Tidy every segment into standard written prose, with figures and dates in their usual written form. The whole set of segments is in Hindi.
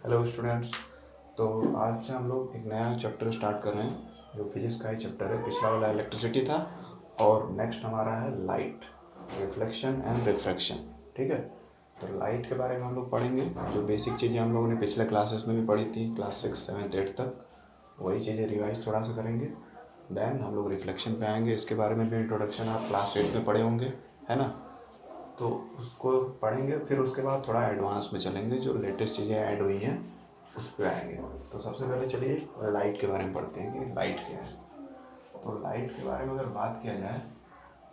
Hello students. तो आज से हम लोग एक नया चैप्टर स्टार्ट कर रहे हैं जो फिजिक्स का ही चैप्टर है। पिछला वाला इलेक्ट्रिसिटी था और नेक्स्ट हमारा है लाइट, रिफ्लेक्शन एंड रिफ्रैक्शन। ठीक है, तो लाइट के बारे में हम लोग पढ़ेंगे। जो बेसिक चीज़ें हम लोगों ने पिछले क्लासेस में भी पढ़ी थी, क्लास 6, 7, 8 तक, वही चीज़ें रिवाइज थोड़ा सा करेंगे। देन हम लोग रिफ्लेक्शन पे आएंगे। इसके बारे में भी इंट्रोडक्शन आप क्लास 8 में पढ़े होंगे, है ना। तो उसको पढ़ेंगे, फिर उसके बाद थोड़ा एडवांस में चलेंगे, जो लेटेस्ट चीज़ें ऐड हुई हैं उस पर आएंगे। तो सबसे पहले चलिए लाइट के बारे में पढ़ते हैं कि लाइट क्या है। तो लाइट के बारे में अगर बात किया जाए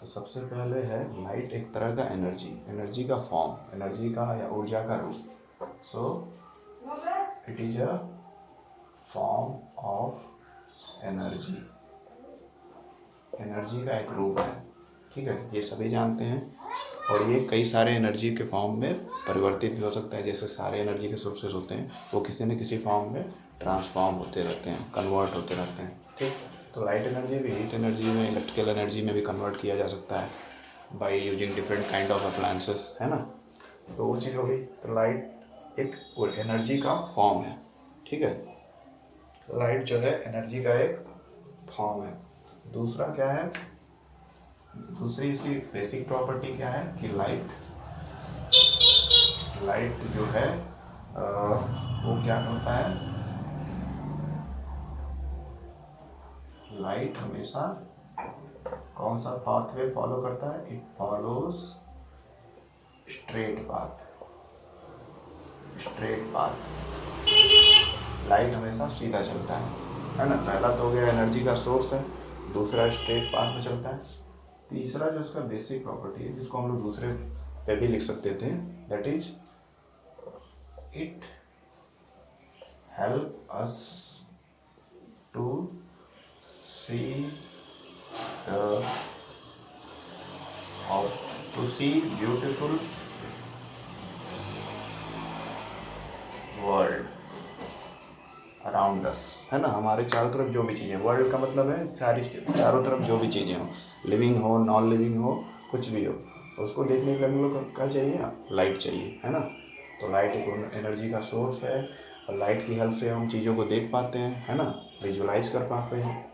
तो सबसे पहले है लाइट एक तरह का एनर्जी का फॉर्म, एनर्जी का या ऊर्जा का रूप। So it is a form of energy, energy का एक रूप है। ठीक है, ये सभी जानते हैं। और ये कई सारे एनर्जी के फॉर्म में परिवर्तित भी हो सकता है। जैसे सारे एनर्जी के सोर्सेज होते हैं वो किसी न किसी फॉर्म में ट्रांसफॉर्म होते रहते हैं, कन्वर्ट होते रहते हैं। ठीक, तो लाइट एनर्जी भी हीट एनर्जी में, इलेक्ट्रिकल एनर्जी में भी कन्वर्ट किया जा सकता है by using different kind of appliances, है ना। तो वो चीज़ हो गई। तो लाइट एक एनर्जी का फॉर्म है। ठीक है, लाइट जो है एनर्जी का एक फॉर्म है। दूसरा क्या है, दूसरी इसकी बेसिक प्रॉपर्टी क्या है कि लाइट जो है वो क्या करता है, लाइट हमेशा कौन सा पाथवे फॉलो करता है, it follows straight path. Straight path, light हमेशा सीधा चलता है ना। पहला तो हो गया एनर्जी का सोर्स है, दूसरा स्ट्रेट पाथ में चलता है। तीसरा जो इसका बेसिक प्रॉपर्टी है, जिसको हम लोग दूसरे पे भी लिख सकते थे, that is it help us to see the और to see beautiful world around us, है ना। हमारे चारों तरफ जो भी चीज़ें, वर्ल्ड का मतलब है चारों तरफ जो भी चीज़ें हो, लिविंग हो, नॉन लिविंग हो, कुछ भी हो, उसको देखने के लिए हम लोग को क्या चाहिए, लाइट चाहिए, है ना। तो लाइट एक एनर्जी का सोर्स है और लाइट की हेल्प से हम चीज़ों को देख पाते हैं, है ना, विजुलाइज कर पाते हैं।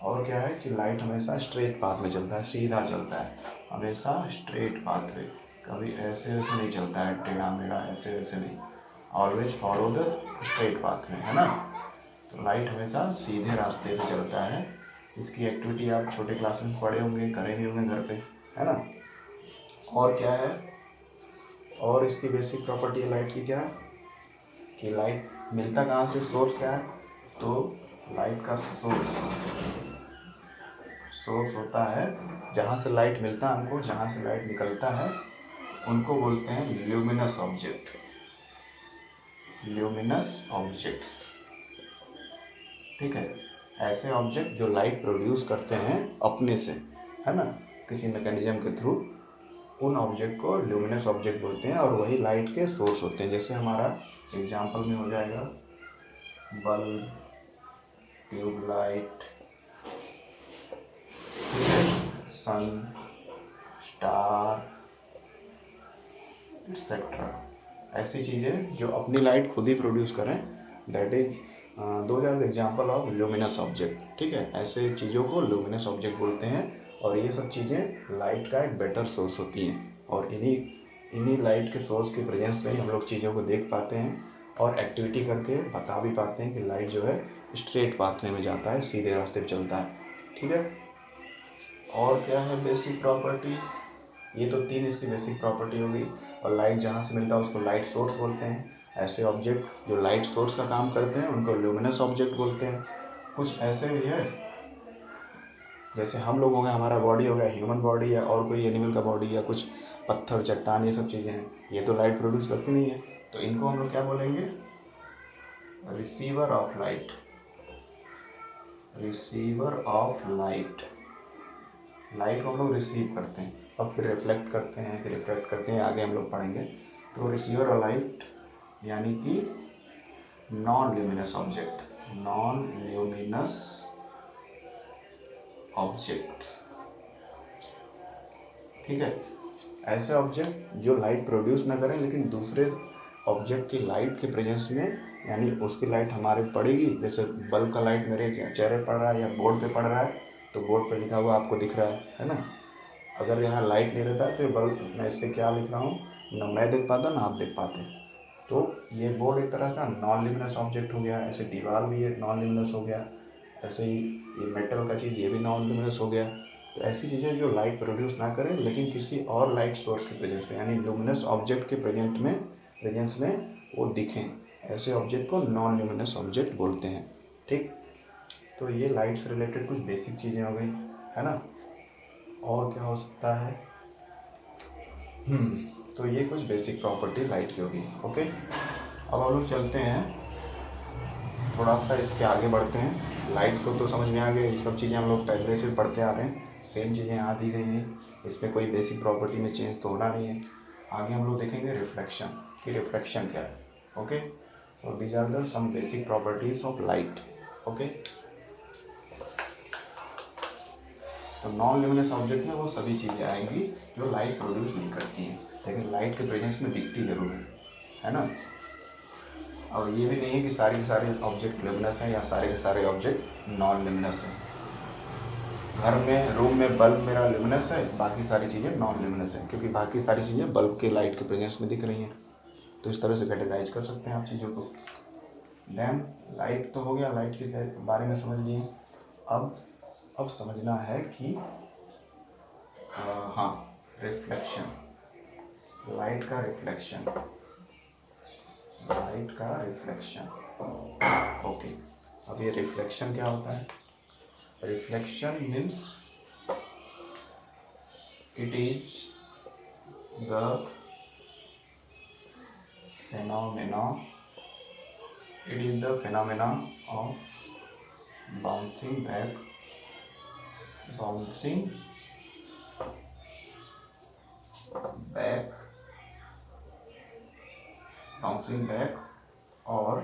और क्या है कि लाइट हमेशा स्ट्रेट पाथ में चलता है, सीधा चलता है, हमेशा स्ट्रेट पाथ में, कभी ऐसे वैसे नहीं चलता है, टेढ़ा मेढ़ा ऐसे वैसे नहीं, always follow the straight path में, है ना। तो लाइट हमेशा सीधे रास्ते पे चलता है। इसकी एक्टिविटी आप छोटे क्लास में पढ़े होंगे, करे भी होंगे घर पे, है ना। और क्या है, और इसकी बेसिक प्रॉपर्टी है लाइट की क्या है कि लाइट मिलता कहाँ से, सोर्स क्या है, तो लाइट का सोर्स होता है जहाँ से लाइट मिलता है हमको, जहाँ से लाइट निकलता है उनको बोलते हैं ल्यूमिनस ऑब्जेक्ट, ल्यूमिनस ऑब्जेक्ट्स। ठीक है, ऐसे ऑब्जेक्ट जो लाइट प्रोड्यूस करते हैं अपने से, है ना, किसी मैकेनिज्म के थ्रू, उन ऑब्जेक्ट को ल्यूमिनस ऑब्जेक्ट बोलते हैं और वही लाइट के सोर्स होते हैं। जैसे हमारा एग्जांपल में हो जाएगा bulb, tube light, sun, star, etcetera. ऐसी चीज़ें जो अपनी लाइट खुद ही प्रोड्यूस करें, that is those are example of luminous object. ठीक है, ऐसे चीज़ों को ल्यूमिनस ऑब्जेक्ट बोलते हैं और ये सब चीज़ें लाइट का एक बेटर सोर्स होती हैं और इन्हीं इन्हीं लाइट के सोर्स की प्रेजेंस में ही हम लोग चीज़ों को देख पाते हैं और एक्टिविटी करके बता भी पाते हैं कि लाइट जो है स्ट्रेट पाथवे में जाता है, सीधे रास्ते पे चलता है। ठीक है, और क्या है बेसिक प्रॉपर्टी, ये तो तीन इसकी बेसिक प्रॉपर्टी हो गई। और लाइट जहाँ से मिलता है उसको लाइट सोर्स बोलते हैं। ऐसे ऑब्जेक्ट जो लाइट सोर्स का काम करते हैं उनको ल्यूमिनस ऑब्जेक्ट बोलते हैं। कुछ ऐसे भी है, जैसे हम लोग हो गए, हमारा बॉडी हो गया, ह्यूमन बॉडी या और कोई एनिमल का बॉडी या कुछ पत्थर, चट्टान, ये सब चीज़ें हैं, ये तो लाइट प्रोड्यूस करती नहीं है। तो इनको हम लोग क्या बोलेंगे, receiver of light, receiver of light. Light को हम लोग रिसीव करते हैं और फिर रिफ्लेक्ट करते हैं, फिर रिफ्लेक्ट करते हैं, आगे हम लोग पढ़ेंगे। तो रिसीवर ऑफ लाइट यानी कि non luminous object, non luminous objects. ठीक है, ऐसे ऑब्जेक्ट जो लाइट प्रोड्यूस ना करें लेकिन दूसरे ऑब्जेक्ट की लाइट के प्रेजेंस में, यानी उसकी लाइट हमारे पड़ेगी, जैसे बल्ब का लाइट मेरे चेहरे पर पड़ रहा है या बोर्ड पे पड़ रहा है, तो बोर्ड पे लिखा हुआ आपको दिख रहा है ना। अगर यहाँ लाइट नहीं रहता तो ये बल्ब, मैं इस पर क्या लिख रहा हूँ, ना मैं देख पाता ना आप देख पाते। तो ये बोर्ड एक तरह का नॉन लिमिनस ऑब्जेक्ट हो गया, ऐसे दीवार भी एक नॉन लिमिनस हो गया, ऐसे ही ये मेटल का चीज़ ये भी नॉन लुमिनस हो गया। तो ऐसी चीज़ें जो लाइट प्रोड्यूस ना करें लेकिन किसी और लाइट सोर्स के प्रेजेंस में, यानी लुमिनस ऑब्जेक्ट के प्रेजेंस में वो दिखें, ऐसे ऑब्जेक्ट को नॉन लुमिनस ऑब्जेक्ट बोलते हैं। ठीक, तो ये लाइट से रिलेटेड कुछ बेसिक चीज़ें हो गई, है ना। और क्या हो सकता है, तो ये कुछ बेसिक प्रॉपर्टी लाइट की होगी। ओके, अब हम लोग चलते हैं थोड़ा सा इसके आगे बढ़ते हैं। लाइट को तो समझ में आ गया, ये सब चीज़ें हम लोग पहले से पढ़ते आ रहे हैं, सेम चीज़ें यहाँ दी गई हैं, इसमें कोई बेसिक प्रॉपर्टी में चेंज तो होना नहीं है। आगे हम लोग देखेंगे रिफ्लेक्शन, कि रिफ्लेक्शन क्या है। Okay, so these are the some basic properties of light. Okay, तो नॉन ल्यूमिनस ऑब्जेक्ट में वो सभी चीज़ें आएंगी जो लाइट प्रोड्यूस नहीं करती हैं, लेकिन लाइट के प्रेजेंस में दिखती जरूर है ना। और ये भी नहीं है कि सारे के सारे ऑब्जेक्ट ल्यूमिनस हैं या सारे के सारे ऑब्जेक्ट नॉन ल्यूमिनस हैं। घर में, रूम में बल्ब मेरा ल्यूमिनस है, बाकी सारी चीज़ें नॉन ल्यूमिनस हैं, क्योंकि बाकी सारी चीज़ें बल्ब के लाइट के प्रेजेंस में दिख रही हैं। तो इस तरह से कैटेगराइज कर सकते हैं आप चीज़ों को। देन लाइट तो हो गया, लाइट के बारे में समझ लिए। अब समझना है कि हाँ, रिफ्लेक्शन, लाइट का रिफ्लेक्शन, लाइट का रिफ्लेक्शन। ओके, अब ये रिफ्लेक्शन क्या होता है। Reflection means it is the phenomena of bouncing back or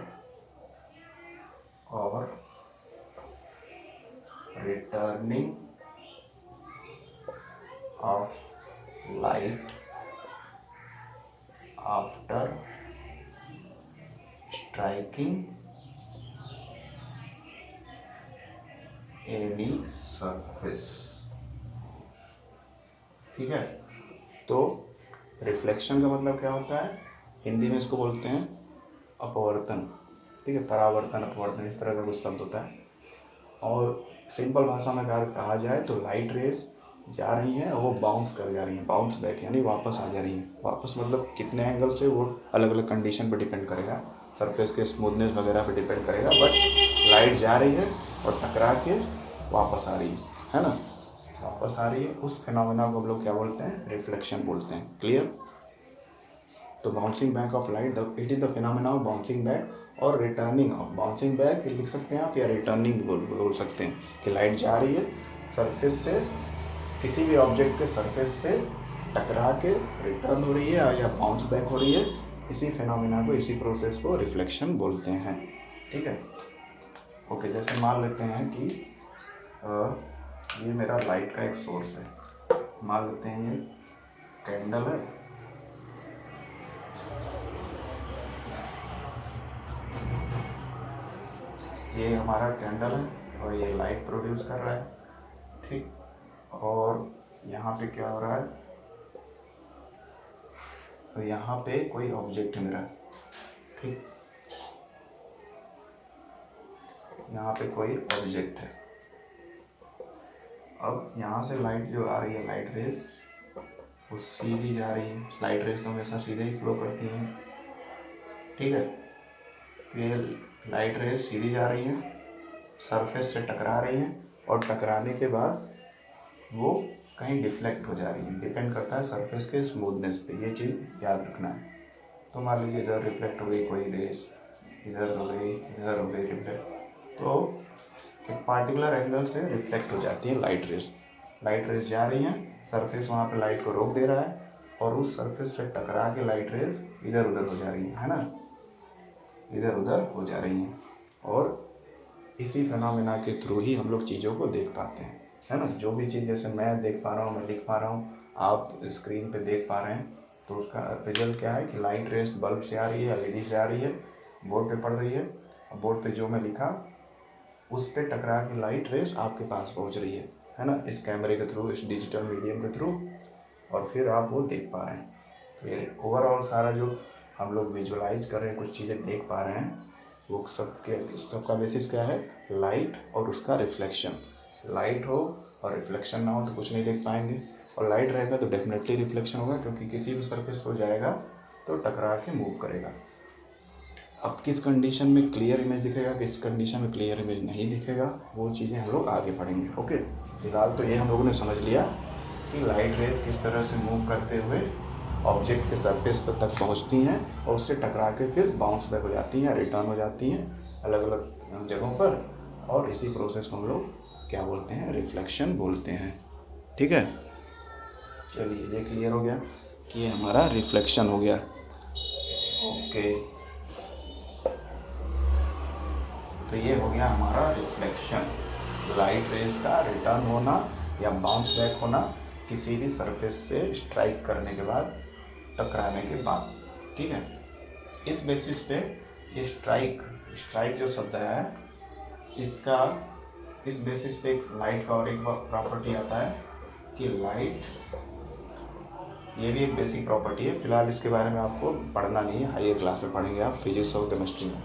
returning of light after striking any surface। ठीक है, तो रिफ्लेक्शन का मतलब क्या होता है, हिंदी में इसको बोलते हैं अपवर्तन। ठीक है, परावर्तन, अपवर्तन, इस तरह का कुछ शब्द होता है। और सिंपल भाषा में अगर कहा जाए तो लाइट रेज जा रही हैं और वो बाउंस कर जा रही हैं, बाउंस बैक यानी वापस आ जा रही हैं। वापस मतलब कितने एंगल से, वो अलग अलग कंडीशन पर डिपेंड करेगा, सरफेस के स्मूथनेस वगैरह पे डिपेंड करेगा, बट लाइट जा रही है और टकरा के वापस आ रही है ना, वापस आ रही है। उस फिनोमेना को हम लोग क्या बोलते हैं, रिफ्लेक्शन बोलते हैं। क्लियर। तो bouncing back of light, it is the phenomena of bouncing back और रिटर्निंग ऑफ। बाउंसिंग बैक लिख सकते हैं आप, या रिटर्निंग बोल सकते हैं कि लाइट जा रही है सरफेस से, किसी भी ऑब्जेक्ट के सरफेस से टकरा के रिटर्न हो रही है या बाउंस बैक हो रही है। इसी फिनोमेना को, इसी प्रोसेस को रिफ्लेक्शन बोलते हैं। ठीक है, ओके। जैसे मान लेते हैं कि ये मेरा लाइट का एक सोर्स है, मान लेते हैं ये कैंडल है, ये हमारा कैंडल है और ये लाइट प्रोड्यूस कर रहा है। ठीक, और यहाँ पे क्या हो रहा है, तो यहाँ पे कोई ऑब्जेक्ट है मेरा। ठीक, यहाँ पे कोई ऑब्जेक्ट है। अब यहाँ से लाइट जो आ रही है, लाइट रेज, वो सीधी जा रही है। लाइट रेज तो हमेशा सीधे ही फ्लो करती हैं। ठीक है, तो ये लाइट रेज सीधी जा रही हैं, सरफेस से टकरा रही हैं, और टकराने के बाद वो कहीं डिफ्लेक्ट हो जा रही है। डिपेंड करता है सरफेस के स्मूथनेस पे, ये चीज़ याद रखना है। तो मान लीजिए इधर रिफ्लेक्ट हो गई कोई रेस, इधर हो गई रिफ्लेक्ट, तो एक पार्टिकुलर एंगल से रिफ्लेक्ट हो जाती है लाइट रेस। लाइट रेस जा रही हैं, सरफेस वहाँ पे लाइट को रोक दे रहा है, और उस सरफेस से टकरा के लाइट रेस इधर उधर हो जा रही है ना, इधर उधर हो जा रही हैं। और इसी फिनोमेना के थ्रू ही हम लोग चीज़ों को देख पाते हैं, है ना। जो भी चीज़, जैसे मैं देख पा रहा हूँ, मैं लिख पा रहा हूँ, आप स्क्रीन पे देख पा रहे हैं, तो उसका रिजल्ट क्या है कि लाइट रेस बल्ब से आ रही है, एलईडी से आ रही है, बोर्ड पे पड़ रही है, और बोर्ड पे जो मैं लिखा उस पे टकरा के लाइट रेस आपके पास पहुंच रही है ना, इस कैमरे के थ्रू, इस डिजिटल मीडियम के थ्रू, और फिर आप वो देख पा रहे हैं। तो ये ओवरऑल सारा जो हम लोग विजुअलाइज कर रहे हैं, कुछ चीज़ें देख पा रहे हैं, वो सबका बेसिस क्या है, लाइट और उसका रिफ्लेक्शन। लाइट हो और रिफ्लेक्शन ना हो तो कुछ नहीं देख पाएंगे, और लाइट रहेगा तो डेफिनेटली रिफ्लेक्शन होगा, क्योंकि किसी भी सरफेस पर जाएगा तो टकरा के मूव करेगा। अब किस कंडीशन में क्लियर इमेज दिखेगा, किस कंडीशन में क्लियर इमेज नहीं दिखेगा, वो चीज़ें हम लोग आगे पढ़ेंगे। ओके, फिलहाल तो ये हम लोगों ने समझ लिया कि लाइट रेज किस तरह से मूव करते हुए ऑब्जेक्ट के सरफेस पर तक पहुंचती हैं और उससे टकरा के फिर बाउंस बैक हो जाती हैं, रिटर्न हो जाती हैं अलग अलग जगहों पर, और इसी प्रोसेस को हम लोग क्या बोलते हैं, रिफ्लेक्शन बोलते हैं। ठीक है, चलिए ये क्लियर हो गया कि ये हमारा रिफ्लेक्शन हो गया। ओके, तो ये हो गया हमारा रिफ्लेक्शन, लाइट रेज का रिटर्न होना या बाउंस बैक होना किसी भी सरफेस से स्ट्राइक करने के बाद, टकराने के बाद। ठीक है, इस बेसिस पे ये स्ट्राइक जो शब्द है इसका, इस बेसिस पे लाइट का और एक प्रॉपर्टी आता है कि लाइट, ये भी एक बेसिक प्रॉपर्टी है, फिलहाल इसके बारे में आपको पढ़ना नहीं है, हायर क्लास में पढ़ेंगे आप फिजिक्स और केमिस्ट्री में।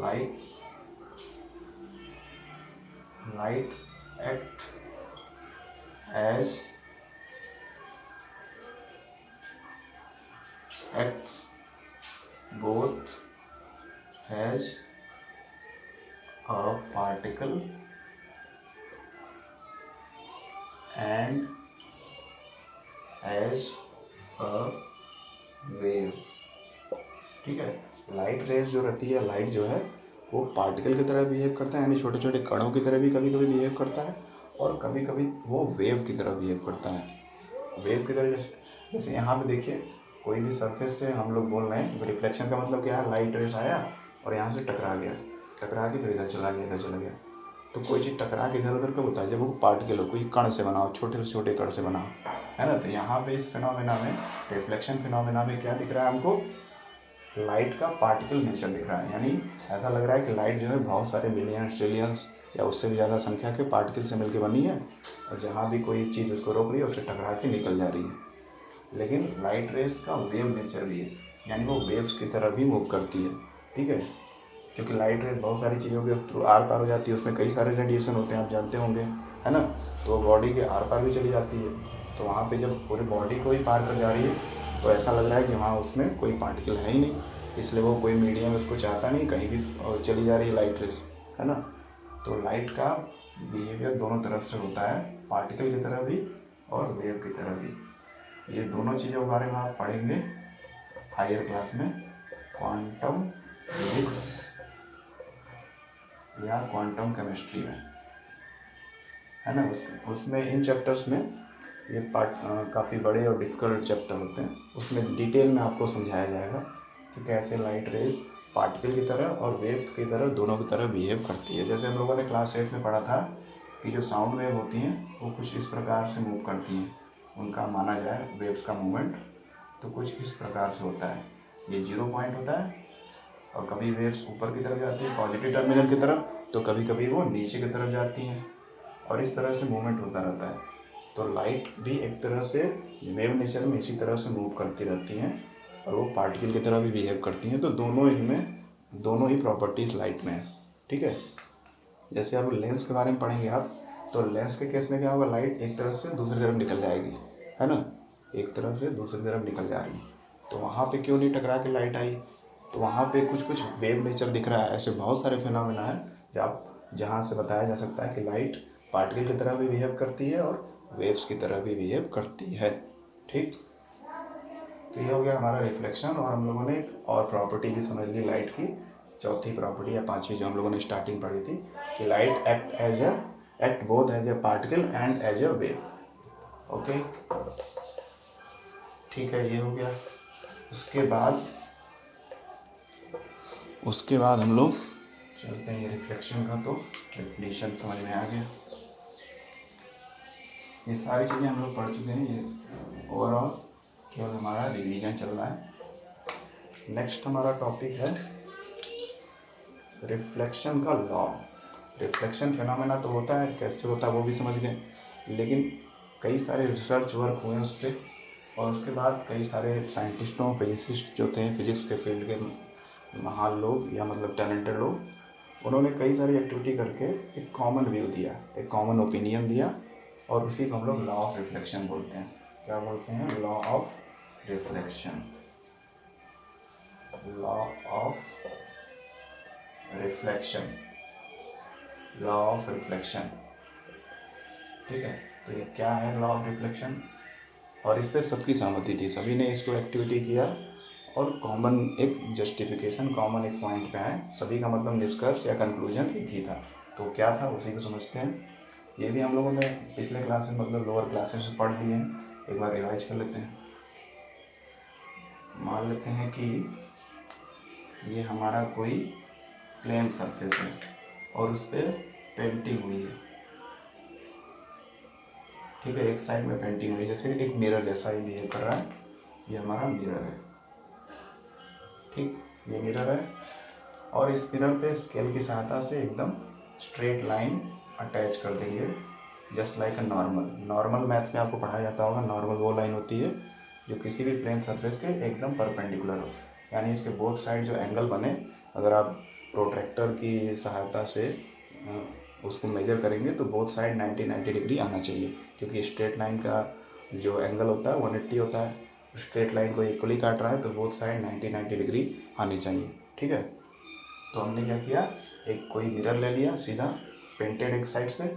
Light act both as a particle and as a wave। ठीक है, लाइट रेज जो रहती है, लाइट जो है वो पार्टिकल की तरह बिहेव करता है, यानी छोटे छोटे कणों की तरह भी कभी कभी बिहेव करता है, और कभी कभी वो वेव की तरह बिहेव करता है। वेव की तरह जैसे यहाँ पे देखिए, कोई भी सरफेस पे हम लोग बोल रहे हैं, रिफ्लेक्शन का मतलब क्या है, लाइट रेस आया और यहाँ से टकरा गया, टकरा के फिर इधर चला गया। तो कोई चीज़ टकरा के इधर उधर कब होता है, जब वो पार्टिकल हो, कोई कण से बना हो, छोटे से छोटे कण से बना हो, है ना। तो यहाँ पे इस फिनोमेना में, रिफ्लेक्शन फिनोमेना में क्या दिख रहा है हमको, लाइट का पार्टिकल नेचर दिख रहा है, यानी ऐसा लग रहा है कि लाइट जो है बहुत सारे मिलियन ट्रिलियंस या उससे भी ज़्यादा संख्या के पार्टिकल से मिलकर बनी है, और जहाँ भी कोई चीज़ उसको रोक रही है उससे टकरा के निकल जा रही है। लेकिन लाइट रेस का वेव नेचर भी है, यानी वो वेव्स की तरह भी मूव करती है। ठीक है, क्योंकि लाइट रेस बहुत सारी चीज़ों के थ्रू आर पार हो जाती है, उसमें कई सारे रेडिएशन होते हैं, आप जानते होंगे, है ना। तो वो बॉडी के आर पार भी चली जाती है, तो वहाँ पे जब पूरी बॉडी को ही पार कर जा रही है तो ऐसा लग रहा है कि वहाँ उसमें कोई पार्टिकल है ही नहीं, इसलिए वो कोई मीडियम उसको चाहता नहीं, कहीं भी चली जा रही है लाइट रेस, है ना। तो लाइट का बिहेवियर दोनों तरफ से होता है, पार्टिकल की तरह भी और वेव की तरह भी। ये दोनों चीज़ों के बारे में आप पढ़ेंगे हायर क्लास में, क्वांटम फिजिक्स या क्वांटम केमिस्ट्री में, है ना। उसमें इन चैप्टर्स में ये काफ़ी बड़े और डिफ़िकल्ट चैप्टर होते हैं, उसमें डिटेल में आपको समझाया जाएगा कि कैसे लाइट रेज पार्टिकल की तरह और वेव की तरह, दोनों की तरह बिहेव करती है। जैसे हम लोगों ने क्लास 8 में पढ़ा था कि जो साउंड वेव होती हैं वो कुछ इस प्रकार से मूव करती हैं, उनका माना जाए वेव्स का मूवमेंट तो कुछ इस प्रकार से होता है, ये 0 पॉइंट होता है, और कभी वेव्स ऊपर की तरफ जाती है पॉजिटिव टर्मिनल की तरफ, तो कभी कभी वो नीचे की तरफ जाती हैं, और इस तरह से मूवमेंट होता रहता है। तो लाइट भी एक तरह से वेव नेचर में इसी तरह से मूव करती रहती हैं, और वो पार्टिकल की तरह भी बिहेव करती हैं। तो दोनों ही प्रॉपर्टीज़ लाइट में है। ठीक है, जैसे अब लेंस के बारे में पढ़ेंगे आप, तो लेंस के केस में क्या होगा, लाइट एक तरफ से दूसरी तरफ निकल जाएगी, है ना, एक तरफ से दूसरी तरफ निकल जा रही है, तो वहाँ पे क्यों नहीं टकरा के लाइट आई, तो वहाँ पे कुछ वेव नेचर दिख रहा है। ऐसे बहुत सारे फिनोमेना है जहाँ से बताया जा सकता है कि लाइट पार्टिकल की तरह भी बिहेव करती है और वेव्स की तरह भी बिहेव करती है। ठीक, तो ये हो गया हमारा रिफ्लेक्शन, और हम लोगों ने एक और प्रॉपर्टी भी समझ ली लाइट की, चौथी प्रॉपर्टी या पांचवी जो हम लोगों ने स्टार्टिंग पढ़ी थी, कि light act both as a particle and as a wave. Okay, ठीक है, ये हो गया। उसके बाद हम लोग चलते हैं रिफ्लेक्शन का, तो डेफिनेशन समझ में आ गया। ये सारी चीज़ें हम लोग पढ़ चुके हैं, ये ओवरऑल केवल हमारा रिवीजन चल रहा है। नेक्स्ट हमारा टॉपिक है रिफ्लेक्शन का लॉ। रिफ्लेक्शन फिनोमेना तो होता है, कैसे होता है वो भी समझ गए, लेकिन कई सारे रिसर्च वर्क हुए उस पर, और उसके बाद कई सारे साइंटिस्टों, फिजिसिस्ट जो थे, फिजिक्स के फील्ड के महान लोग या मतलब टैलेंटेड लोग, उन्होंने कई सारी एक्टिविटी करके एक कॉमन व्यू दिया, एक कॉमन ओपिनियन दिया, और उसी को हम लोग लॉ ऑफ रिफ्लेक्शन बोलते हैं। क्या बोलते हैं? Law of reflection. Law of reflection, law of reflection. ठीक है, तो ये क्या है लॉ ऑफ रिफ्लेक्शन? और इस पर सबकी सहमति थी, सभी ने इसको एक्टिविटी किया, और कॉमन एक जस्टिफिकेशन, कॉमन एक पॉइंट पे है, सभी का मतलब निष्कर्ष या कंक्लूजन एक ही था। तो क्या था उसी को समझते हैं। ये भी हम लोगों ने पिछले क्लास में मतलब लोअर क्लासेस से पढ़ लिए हैं, एक बार रिवाइज कर लेते हैं। मान लेते हैं कि ये हमारा कोई प्लेन सरफेस है और उस पर पेंटिंग हुई है। ठीक है, एक साइड में पेंटिंग हुई है, जैसे एक मिरर जैसा ही बिहेव कर रहा है। ये हमारा मिरर है। ठीक, ये मिरर है, और इस मिरर पे स्केल की सहायता से एकदम स्ट्रेट लाइन अटैच कर देंगे, just like a normal maths में आपको पढ़ाया जाता होगा। नॉर्मल वो लाइन होती है जो किसी भी प्लेन सरफेस के एकदम परपेंडिकुलर हो, यानी इसके बोथ साइड जो एंगल बने, अगर आप प्रोट्रैक्टर की सहायता से उसको मेजर करेंगे तो बोथ साइड 90 डिग्री आना चाहिए, क्योंकि स्ट्रेट लाइन का जो एंगल होता है 180 होता है। स्ट्रेट लाइन को इक्वली काट रहा है तो बोथ साइड 90 डिग्री आनी चाहिए। ठीक है, तो हमने क्या किया, एक कोई मिरर ले लिया सीधा पेंटेड एक साइड से,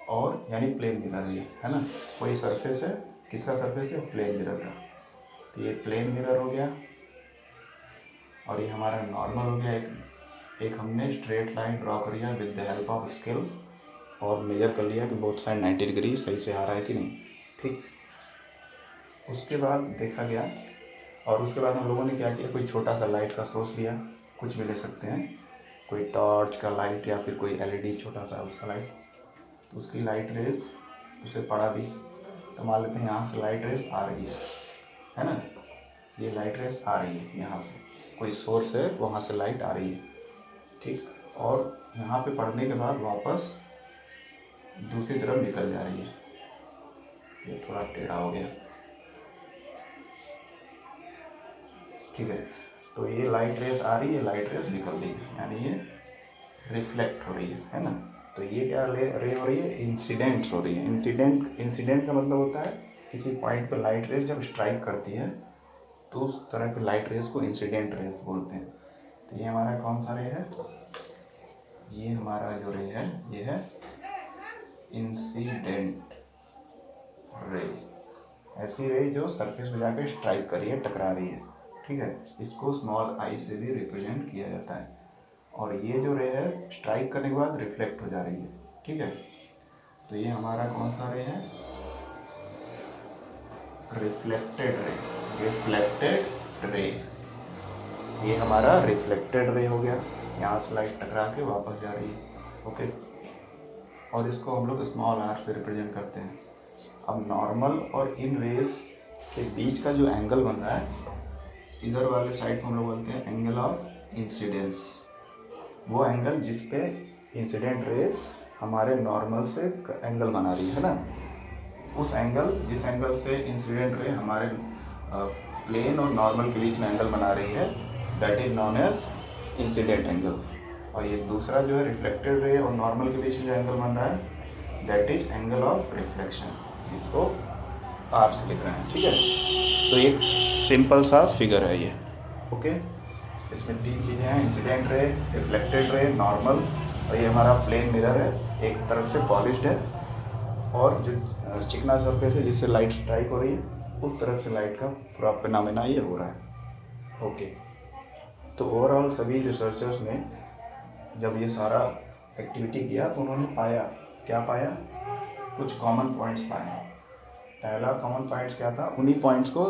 और यानी प्लेन मिरर है ना, कोई सरफेस है, किसका सरफेस है? प्लेन मिरर का। तो ये प्लेन मिरर हो गया, और ये हमारा नॉर्मल हो गया। एक हमने स्ट्रेट लाइन ड्रॉ कर लिया with the help of scale, और मेजर कर लिया कि बोथ साइड 90 डिग्री सही से आ रहा है कि नहीं। ठीक, उसके बाद देखा गया, और उसके बाद हम लोगों ने क्या किया, कोई छोटा सा लाइट का सोर्स लिया, कुछ भी ले सकते हैं, कोई टॉर्च का लाइट या फिर कोई एलईडी छोटा सा उसका लाइट, तो उसकी लाइट रेज उसे पड़ा दी। तो मान लेते हैं यहाँ से लाइट रेज आ रही है ना, ये लाइट रेज आ रही है यहाँ से, कोई सोर्स है वहाँ से लाइट आ रही है। ठीक, और यहाँ पे पढ़ने के बाद वापस दूसरी तरफ निकल जा रही है। ये थोड़ा टेढ़ा हो गया। ठीक है, तो ये लाइट रेस आ रही है, लाइट रेस निकल रही है, यानी ये रिफ्लेक्ट हो रही है ना। तो ये क्या रे हो रही है? इंसिडेंट्स हो रही है। इंसिडेंट का मतलब होता है किसी पॉइंट पर लाइट रेस जब स्ट्राइक करती है तो उस तरह के लाइट रेस को इंसिडेंट रेस बोलते हैं। तो ये हमारा कौन सा रे है? ये हमारा जो रे है ये है इंसिडेंट रे। ऐसी रे जो सरफेस पे जाकर स्ट्राइक कर रही है, टकरा रही है। ठीक है, इसको स्मॉल आई से भी रिप्रेजेंट किया जाता है। और ये जो रे है स्ट्राइक करने के बाद रिफ्लेक्ट हो जा रही है। ठीक है, तो ये हमारा कौन सा रे है? Reflected ray. रिफ्लेक्टेड रे, ये हमारा रिफ्लेक्टेड रे हो गया। यहाँ से लाइट टकरा के वापस जा रही है। ओके, और इसको हम लोग स्मॉल आर से रिप्रेजेंट करते हैं। अब नॉर्मल और इन रेस के बीच का जो एंगल बन रहा है, इधर वाले साइड को हम लोग बोलते हैं एंगल ऑफ इंसिडेंस। वो एंगल जिस पे इंसिडेंट रे हमारे नॉर्मल से एंगल बना रही है ना, उस एंगल, जिस एंगल से इंसिडेंट रे हमारे प्लेन और नॉर्मल के बीच में एंगल बना रही है, that is known as incident angle. और ये दूसरा जो है रिफ्लेक्टेड रे और नॉर्मल के बीच में जो एंगल बन रहा है, that is angle of reflection, इसको आर से लिख रहे हैं। ठीक है, तो एक सिंपल सा फिगर है ये। ओके, इसमें तीन चीज़ें हैं, incident ray, reflected ray, normal, और ये हमारा प्लेन मिरर है, एक तरफ से पॉलिश्ड है, और जो चिकना सरफेस है जिससे लाइट स्ट्राइक हो रही है, उस तरफ से लाइट का पूरा फिनोमेना ये हो रहा है। ओके, तो ओवरऑल सभी रिसर्चर्स ने जब ये सारा एक्टिविटी किया तो उन्होंने पाया, क्या पाया? कुछ कॉमन पॉइंट्स पाए। पहला कॉमन पॉइंट्स क्या था? उन्हीं पॉइंट्स को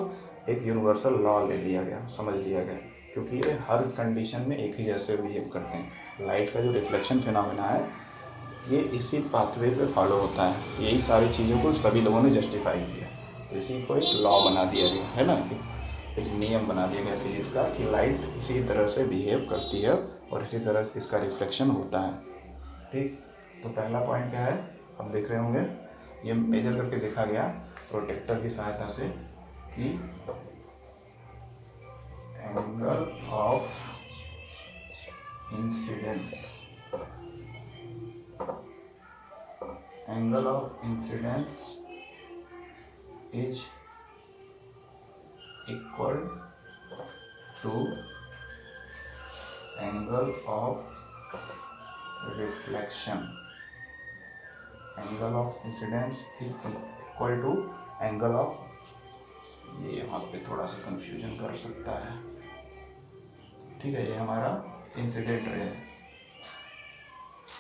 एक यूनिवर्सल लॉ ले लिया गया, समझ लिया गया, क्योंकि ये हर कंडीशन में एक ही जैसे बिहेव करते हैं। लाइट का जो रिफ्लेक्शन फिनोमेना है ये इसी पाथवे पे फॉलो होता है। यही सारी चीज़ों को सभी लोगों ने जस्टिफाई किया। इसी को एक लॉ बना दिया गया है ना, एक नियम बना दिया गया फिजिक्स का कि लाइट इसी तरह से बिहेव करती है और इसी तरह से इसका रिफ्लेक्शन होता है। ठीक, तो पहला पॉइंट क्या है, आप देख रहे होंगे, ये मेजर करके देखा गया प्रोटेक्टर की सहायता से कि angle of incidence, angle of incidence is equal to angle of reflection, angle of incidence is equal to angle of, ये यहाँ पे थोड़ा सा कंफ्यूजन कर सकता है। ठीक है, ये हमारा इंसिडेंट रे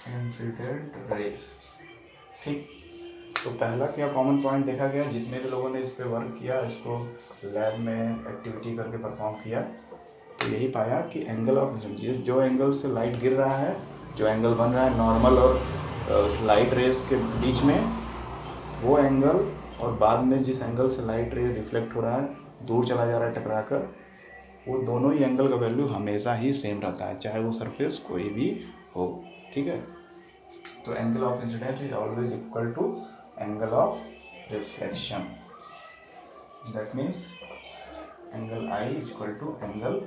है, इंसिडेंट रे। ठीक, तो पहला क्या कॉमन पॉइंट देखा गया, जितने भी लोगों ने इस पे वर्क किया, इसको लैब में एक्टिविटी करके परफॉर्म किया, तो यही पाया कि एंगल ऑफ, जो एंगल से लाइट गिर रहा है, जो एंगल बन रहा है नॉर्मल और लाइट रेज के बीच में, वो एंगल और बाद में जिस एंगल से लाइट रे रिफ्लेक्ट हो रहा है, दूर चला जा रहा है टकरा कर, वो दोनों ही एंगल का वैल्यू हमेशा ही सेम रहता है, चाहे वो सरफेस कोई भी हो। ठीक है, तो angle of incidence is always equal to angle of reflection, that means angle i is equal to angle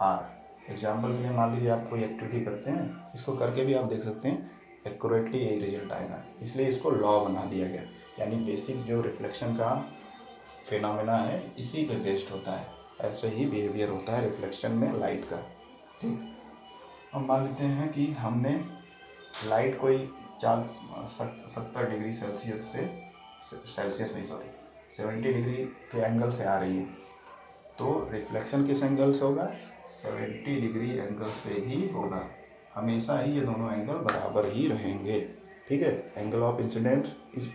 r. Example के लिए मान लीजिए आप कोई एक्टिविटी करते हैं, इसको करके भी आप देख सकते हैं, एक्यूरेटली यही रिजल्ट आएगा, इसलिए इसको लॉ बना दिया गया, यानी बेसिक जो रिफ्लेक्शन का फिनोमेना है इसी पे बेस्ड होता है, ऐसे ही बिहेवियर होता है रिफ्लेक्शन में लाइट का। ठीक, अब मान लेते हैं कि हमने लाइट कोई 70 डिग्री सेल्सियस से, सेल्सियस नहीं सॉरी 70 डिग्री के एंगल से आ रही है, तो रिफ्लेक्शन किस एंगल से होगा, 70 डिग्री एंगल से ही होगा, हमेशा ही ये दोनों एंगल बराबर ही रहेंगे। ठीक है, angle of incident is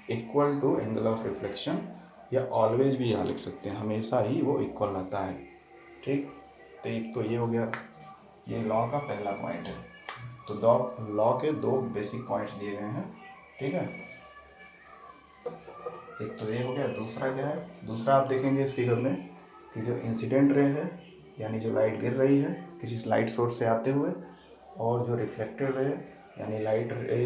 equal to angle of reflection, या ऑलवेज भी यहाँ लिख सकते हैं, हमेशा ही वो इक्वल रहता है। ठीक, तो एक तो ये हो गया, ये लॉ का पहला पॉइंट है। तो लॉ के दो बेसिक पॉइंट्स दिए गए हैं। ठीक है, एक तो ये हो गया, दूसरा क्या है, दूसरा आप देखेंगे इस फिगर में कि जो इंसिडेंट रे है, यानी जो लाइट गिर रही है किसी लाइट सोर्स से आते हुए, और जो रिफ्लेक्टेड रे यानी लाइट रे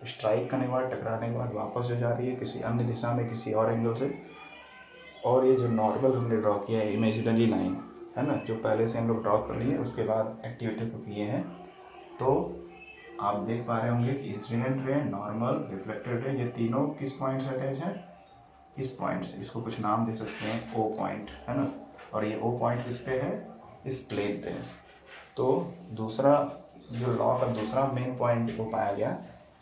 स्ट्राइक करने के बाद, टकराने के बाद वापस जो जा रही है किसी अन्य दिशा में किसी और एंगल से, और ये जो नॉर्मल हमने ड्रॉ किया है इमेजिनरी लाइन है ना, जो पहले से हम लोग ड्रॉ कर लिए उसके बाद एक्टिविटी को किए हैं, तो आप देख पा रहे होंगे कि incident ray, normal, reflected ray, ये तीनों किस पॉइंट से अटैच है, इस पॉइंट से, इसको कुछ नाम दे सकते हैं, ओ पॉइंट है ना, और ये ओ पॉइंट किस पे है, इस प्लेन पे है। तो दूसरा जो लॉ का दूसरा मेन पॉइंट वो पाया गया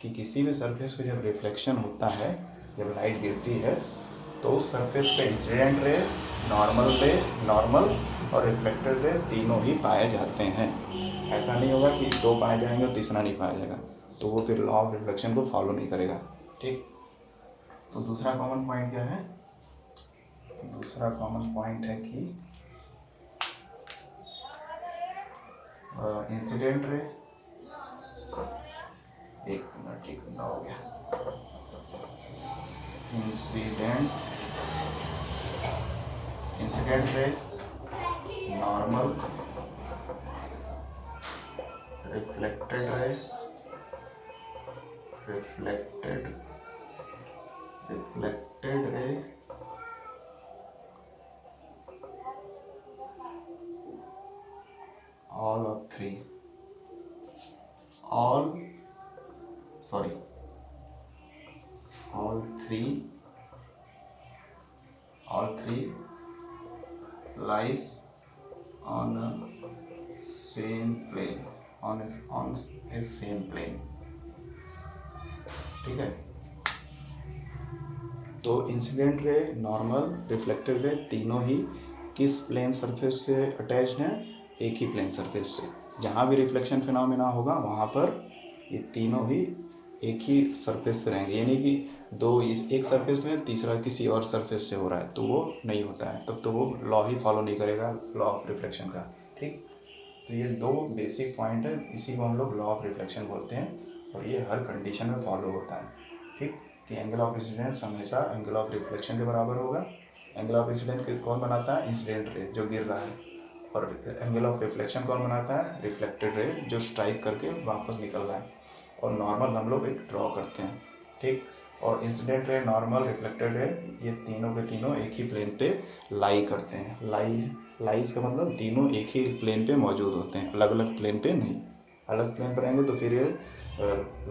कि किसी भी सरफेस पे जब रिफ्लेक्शन होता है, जब लाइट गिरती है, तो उस सरफेस पे इंसिडेंट रे, नॉर्मल और रिफ्लेक्टेड रे तीनों ही पाए जाते हैं। ऐसा नहीं होगा कि दो पाए जाएंगे और तीसरा नहीं पाया जाएगा, तो वो फिर लॉ ऑफ रिफ्लेक्शन को फॉलो नहीं करेगा। ठीक, तो दूसरा कॉमन पॉइंट क्या है, दूसरा कॉमन पॉइंट है कि इंसिडेंट रे, एक मिनट, ठीक हो गया, incident ray, normal, reflected ray, reflected ray, all three lies on a same plane, on a same plane। ठीक है, तो incident ray, normal, reflected ray तीनों ही किस प्लेन सरफेस से अटैच्ड हैं, एक ही प्लेन सरफेस से। जहाँ भी रिफ्लेक्शन फिनोमेना होगा वहाँ पर ये तीनों ही एक ही सरफेस से रहेंगे, यानी कि दो इस एक सरफेस में, तीसरा किसी और सरफेस से हो रहा है तो वो नहीं होता है, तब तो वो लॉ ही फॉलो नहीं करेगा, लॉ ऑफ रिफ्लेक्शन का। ठीक, तो ये दो बेसिक पॉइंट है, इसी को हम लोग लॉ ऑफ रिफ्लेक्शन बोलते हैं, और ये हर कंडीशन में फॉलो होता है। ठीक, कि एंगल ऑफ इंसिडेंस हमेशा एंगल ऑफ रिफ्लेक्शन के बराबर होगा, एंगल ऑफ इंसिडेंट कौन बनाता है? इंसिडेंट रे जो गिर रहा है। और एंगल ऑफ रिफ्लेक्शन कौन बनाता है? रिफ्लेक्टेड रे जो स्ट्राइक करके वापस निकल रहा है। और नॉर्मल हम लोग एक ड्रॉ करते हैं, ठीक। और incident ray, normal, reflected ray, ये तीनों के तीनों एक ही प्लेन पे लाई करते हैं। लाइज का मतलब तीनों एक ही प्लेन पे मौजूद होते हैं, अलग अलग प्लेन पे नहीं। अलग प्लेन पर रहेंगे तो फिर ये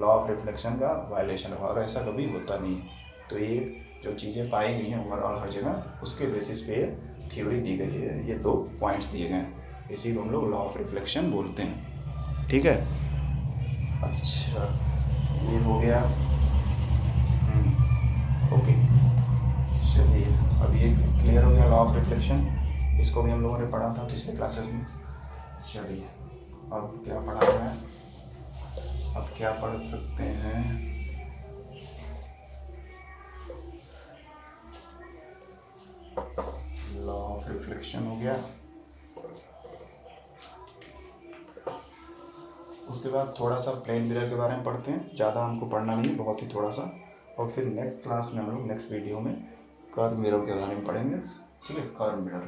लॉ ऑफ रिफ्लेक्शन का वायलेशन होगा, और ऐसा कभी होता नहीं है। तो ये जो चीज़ें पाई गई हैं ओवरऑल हर जगह, उसके बेसिस पे थ्योरी दी गई है। ये 2 पॉइंट्स दिए गए हैं, इसी को हम लोग लॉ ऑफ रिफ्लेक्शन बोलते हैं, ठीक है। अच्छा, ये हो गया। ओके, चलिए अब ये क्लियर हो गया लॉ ऑफ रिफ्लेक्शन। इसको भी हम लोगों ने पढ़ा था पिछले क्लासेस में। चलिए अब क्या पढ़ा है, अब क्या पढ़ सकते हैं? लॉ ऑफ रिफ्लेक्शन हो गया। उसके बाद थोड़ा सा प्लेन मिरर के बारे में पढ़ते हैं, ज़्यादा हमको पढ़ना नहीं है, बहुत ही थोड़ा सा। और फिर नेक्स्ट क्लास में हम लोग नेक्स्ट वीडियो में कर्व मिरर के बारे में पढ़ेंगे, ठीक है, कर्व मिरर।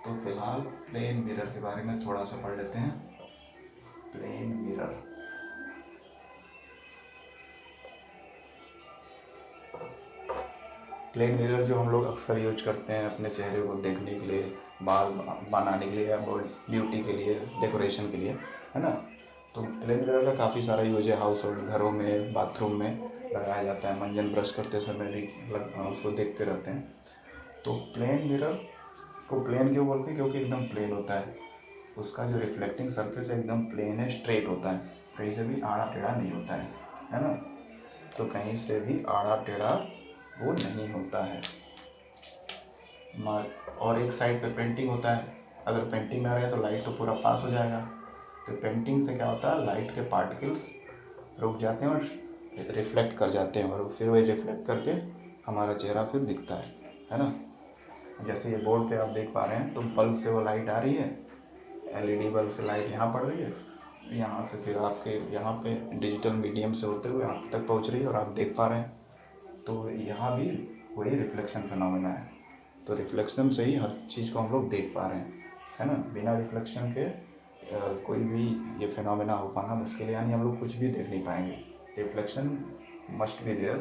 तो फिलहाल प्लेन मिरर के बारे में थोड़ा सा पढ़ लेते हैं। प्लेन मिरर, प्लेन मिरर जो हम लोग अक्सर यूज करते हैं अपने चेहरे को देखने के लिए, बाल बनाने के लिए, या ब्यूटी के लिए, डेकोरेशन के लिए, है ना। तो प्लेन मिरर का काफ़ी सारा यूज है, हाउस होल्ड, घरों में, बाथरूम में लगाया जाता है। मंजन ब्रश करते समय भी उसको देखते रहते हैं। तो प्लेन मिरर को प्लेन क्यों बोलते हैं? क्योंकि एकदम प्लेन होता है, उसका जो रिफ्लेक्टिंग सरफेस एकदम प्लेन है, स्ट्रेट होता है, कहीं से भी आड़ा टेढ़ा नहीं होता है ना। तो कहीं से भी आड़ा टेढ़ा वो नहीं होता है। और एक साइड पे पेंटिंग होता है, अगर पेंटिंग ना रहे तो लाइट तो पूरा पास हो जाएगा। तो पेंटिंग से क्या होता है, लाइट के पार्टिकल्स रुक जाते हैं और रिफ्लेक्ट कर जाते हैं, और फिर वही रिफ्लेक्ट करके हमारा चेहरा फिर दिखता है ना। जैसे ये बोर्ड पे आप देख पा रहे हैं, तो बल्ब से वो लाइट आ रही है, एलईडी बल्ब से लाइट यहाँ पड़ रही है, यहाँ से फिर आपके यहाँ पे डिजिटल मीडियम से होते हुए आँख तक पहुँच रही है और आप देख पा रहे हैं। तो यहाँ भी वही रिफ्लेक्शन फिनोमेना है। तो रिफ्लेक्शन से ही हर चीज़ को हम लोग देख पा रहे हैं, है ना। बिना रिफ्लेक्शन के कोई भी ये फिनोमेना हो पाना मुश्किल है, यानी हम लोग कुछ भी देख नहीं पाएंगे। Reflection must be there,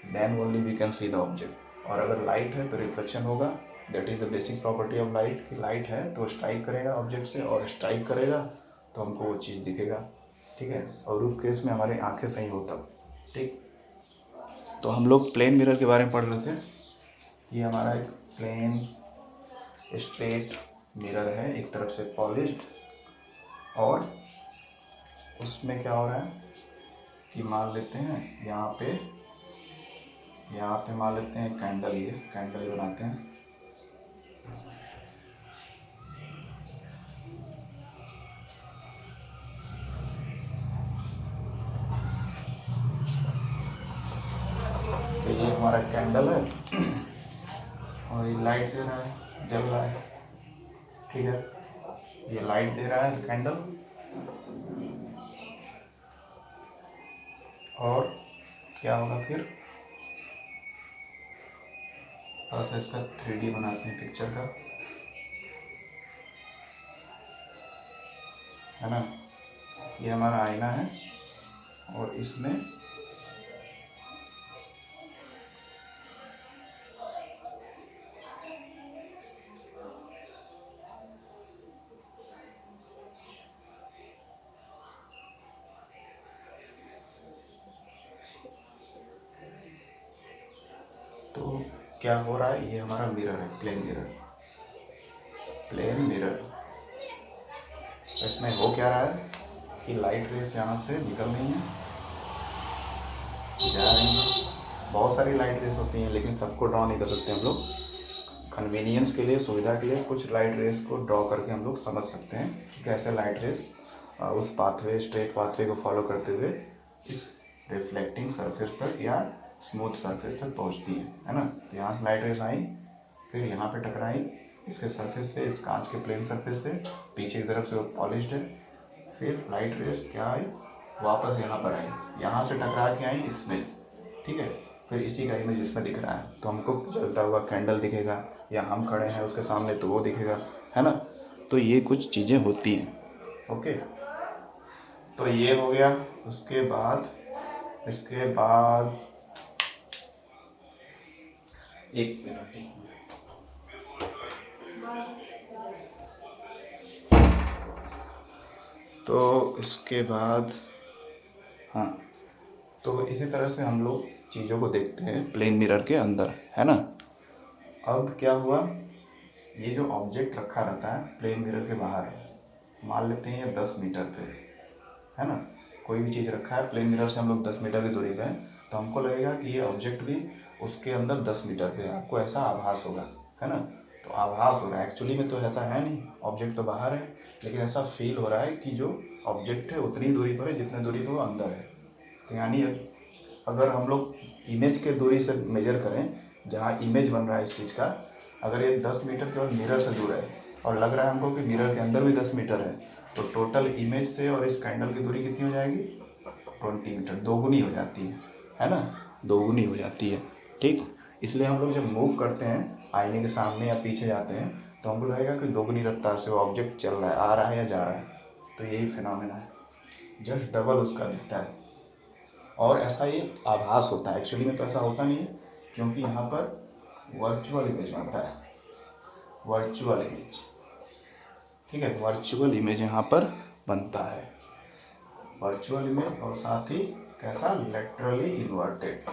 then only we can see the object. और अगर लाइट है तो रिफ्लेक्शन होगा, that is the basic property of light. कि लाइट है तो स्ट्राइक करेगा ऑब्जेक्ट से, और स्ट्राइक करेगा तो हमको वो चीज़ दिखेगा, ठीक है। और उस केस में हमारी आंखें सही हो तब, ठीक। तो हम लोग प्लेन मिरर के बारे में पढ़ रहे थे। ये हमारा एक प्लेन स्ट्रेट मिरर है, एक तरफ से पॉलिश्ड, और उसमें क्या हो रहा है कि मान लेते हैं यहाँ पे मान लेते हैं कैंडल, ये कैंडल बनाते हैं। तो ये हमारा कैंडल है और ये लाइट दे रहा है, जल रहा है, ठीक है। ये लाइट दे रहा है कैंडल, और क्या होगा फिर, बस इसका 3D बनाते हैं पिक्चर का, है ना। ये हमारा आईना है और इसमें तो क्या हो रहा है, ये हमारा मिरर है, प्लेन मिरर, प्लेन मिरर। इसमें हो क्या रहा है कि लाइट रेस यहाँ से निकल रही हैं, जा रही हैं। बहुत सारी लाइट रेस होती हैं, लेकिन सबको ड्रॉ नहीं कर सकते हम लोग। कन्वीनियंस के लिए, सुविधा के लिए कुछ लाइट रेस को ड्रॉ करके हम लोग समझ सकते हैं कि कैसे लाइट रेस उस पाथवे, स्ट्रेट पाथवे को फॉलो करते हुए इस रिफ्लेक्टिंग सरफेस तक या स्मूथ सरफेस तक पहुंचती है ना। तो यहाँ से लाइट रेस आई, फिर यहाँ पे टकराई इसके सरफेस से, इस कांच के प्लेन सरफेस से, पीछे की तरफ से वो पॉलिश्ड है। फिर लाइट रेस क्या आई, वापस यहाँ पर आई, यहाँ से टकरा के आई इसमें, ठीक है। फिर इसी का इमेज इसमें दिख रहा है, तो हमको जलता हुआ कैंडल दिखेगा, या हम खड़े हैं उसके सामने तो वो दिखेगा, है ना। तो ये कुछ चीज़ें होती हैं। ओके, तो ये हो गया। इसके बाद एक मिनट, तो इसके बाद, हाँ, तो इसी तरह से हम लोग चीज़ों को देखते हैं प्लेन मिरर के अंदर, है ना। अब क्या हुआ, ये जो ऑब्जेक्ट रखा रहता है प्लेन मिरर के बाहर, मान लेते हैं ये 10 मीटर पे, है ना। कोई भी चीज़ रखा है प्लेन मिरर से, हम लोग 10 मीटर की दूरी पे हैं, तो हमको लगेगा कि ये ऑब्जेक्ट भी उसके अंदर 10 मीटर पे है, आपको ऐसा आभास होगा, है ना। तो आभास हो रहा है, एक्चुअली में तो ऐसा है नहीं, ऑब्जेक्ट तो बाहर है, लेकिन ऐसा फील हो रहा है कि जो ऑब्जेक्ट है उतनी दूरी पर है जितने दूरी पर वो अंदर है। तो यानी अगर हम लोग इमेज के दूरी से मेजर करें, जहाँ इमेज बन रहा है इस चीज़ का, अगर ये 10 मीटर केवल मिरर से दूर है और लग रहा है हमको कि मिरर के अंदर भी 10 मीटर है, तो टोटल इमेज से और इस कैंडल की दूरी कितनी हो जाएगी, 20 मीटर, दोगुनी हो जाती है ना, दोगुनी हो जाती है। ठीक, इसलिए हम लोग जब मूव करते हैं आईने के सामने या पीछे जाते हैं, तो हमको लगेगा कि दोगुनी रफ्तार से वो ऑब्जेक्ट चल रहा है, आ रहा है या जा रहा है। तो यही फिनोमेना है, जस्ट डबल उसका दिखता है, और ऐसा ये आभास होता है, एक्चुअली में तो ऐसा होता नहीं है, क्योंकि यहाँ पर वर्चुअल इमेज बनता है, वर्चुअल इमेज, ठीक है, वर्चुअल इमेज यहाँ पर बनता है, वर्चुअल इमेज, और साथ ही कैसा, लेटरली इन्वर्टेड।